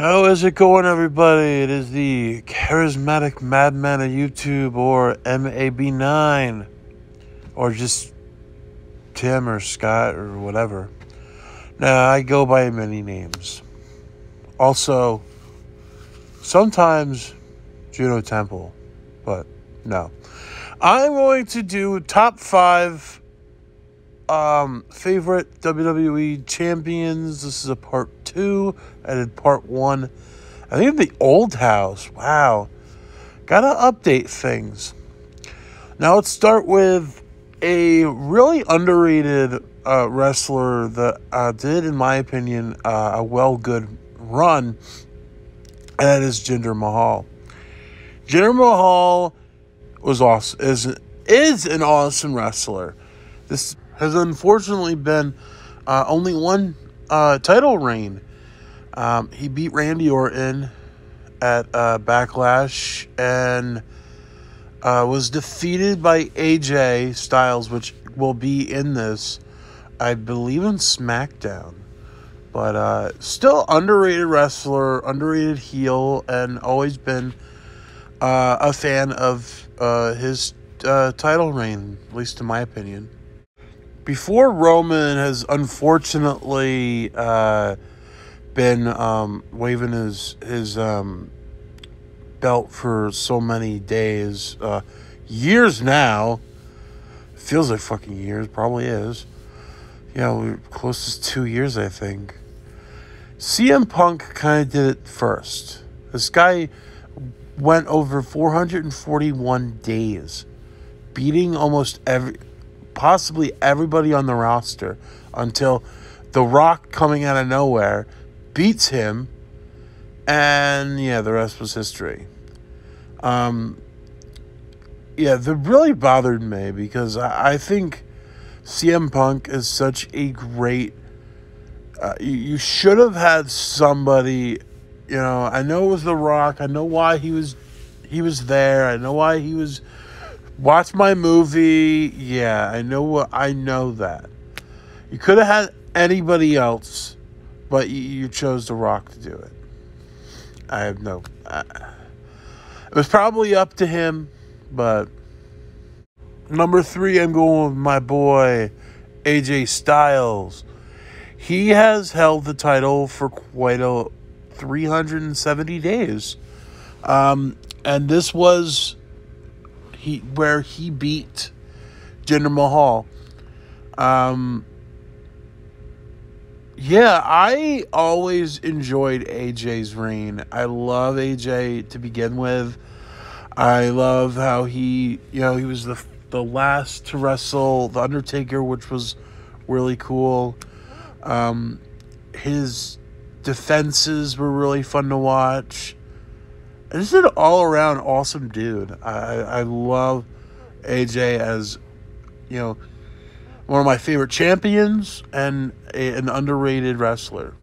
How is it going, everybody? It is the charismatic madman of YouTube, or MAB9, or just Tim or Scott or whatever. Now, I go by many names. Also, sometimes Juno Temple, but no. I'm going to do top 5 favorite WWE champions. This is a part 2. I did part 1. I think the old house. Wow. Gotta update things. Now let's start with a really underrated wrestler that did, in my opinion, a good run. And that is Jinder Mahal. Jinder Mahal was awesome. Is an awesome wrestler. This has unfortunately been only one title reign. He beat Randy Orton at Backlash and was defeated by AJ Styles, which will be in this, I believe, in SmackDown. But still underrated wrestler, underrated heel, and always been a fan of his title reign, at least in my opinion. Before Roman has unfortunately been waving his belt for so many days, years now. Feels like fucking years, probably is. We're close to 2 years, I think. CM Punk kind of did it first. This guy went over 441 days, beating possibly everybody on the roster, until The Rock, coming out of nowhere, beats him, and the rest was history. That really bothered me, because I think CM Punk is such a great. You should have had somebody. I know it was The Rock. I know why he was there. I know why he was. Watch my movie. Yeah, I know that. You could have had anybody else, but you chose The Rock to do it. I have no. It was probably up to him, but number 3, I'm going with my boy AJ Styles. He has held the title for quite 370 days, and this was where he beat Jinder Mahal. I always enjoyed AJ's reign. I love AJ to begin with. I love how he was the last to wrestle The Undertaker, which was really cool. His defenses were really fun to watch. This is an all-around awesome dude. I love AJ as, one of my favorite champions and an underrated wrestler.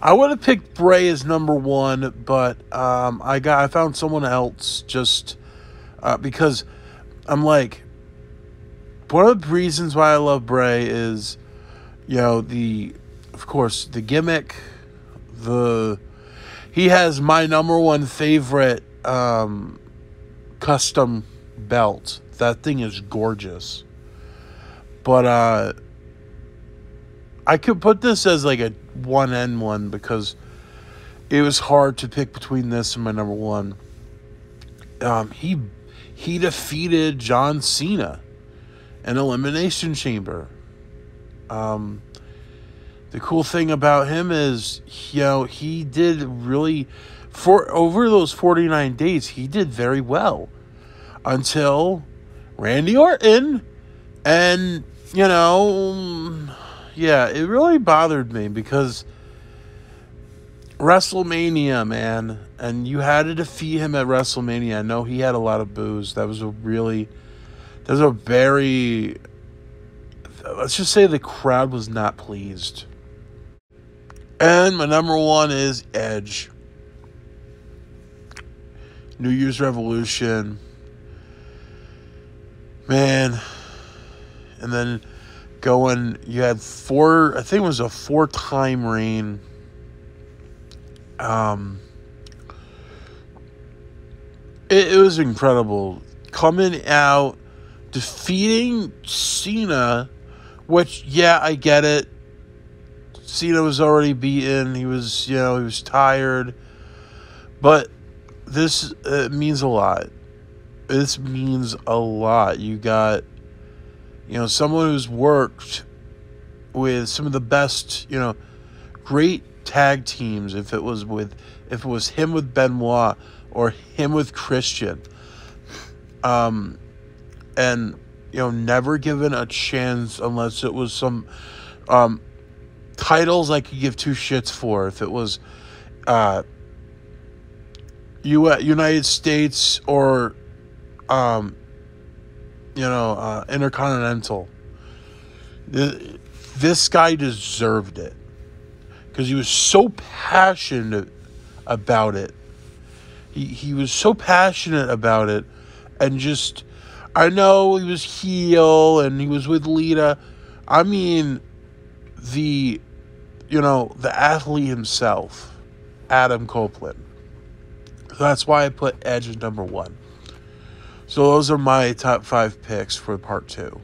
I would have picked Bray as number 1, but I found someone else just because I'm like, one of the reasons why I love Bray is, of course, the gimmick, he has my number 1 favorite custom belt. That thing is gorgeous. But I could put this as like a 1N1 because it was hard to pick between this and my number 1. He defeated John Cena in Elimination Chamber. The cool thing about him is, he did really, for over those 49 days, he did very well. Until Randy Orton, and, it really bothered me, because WrestleMania, man, and you had to defeat him at WrestleMania. I know he had a lot of boos. Let's just say the crowd was not pleased. And my number 1 is Edge. New Year's Revolution. Man. And then you had 4, I think it was a 4-time reign. It was incredible. Coming out, defeating Cena, which, yeah, I get it. Cena was already beaten. He was, he was tired. But this means a lot. This means a lot. You got, someone who's worked with some of the best, great tag teams. If it was him with Benoit or him with Christian, and never given a chance unless it was some titles I could give two shits for. If it was United States or Intercontinental. This guy deserved it because he was so passionate about it. He was so passionate about it, and just, I know he was heel and he was with Lita. I mean, the athlete himself, Adam Copeland. That's why I put Edge as number 1. So those are my top 5 picks for part 2.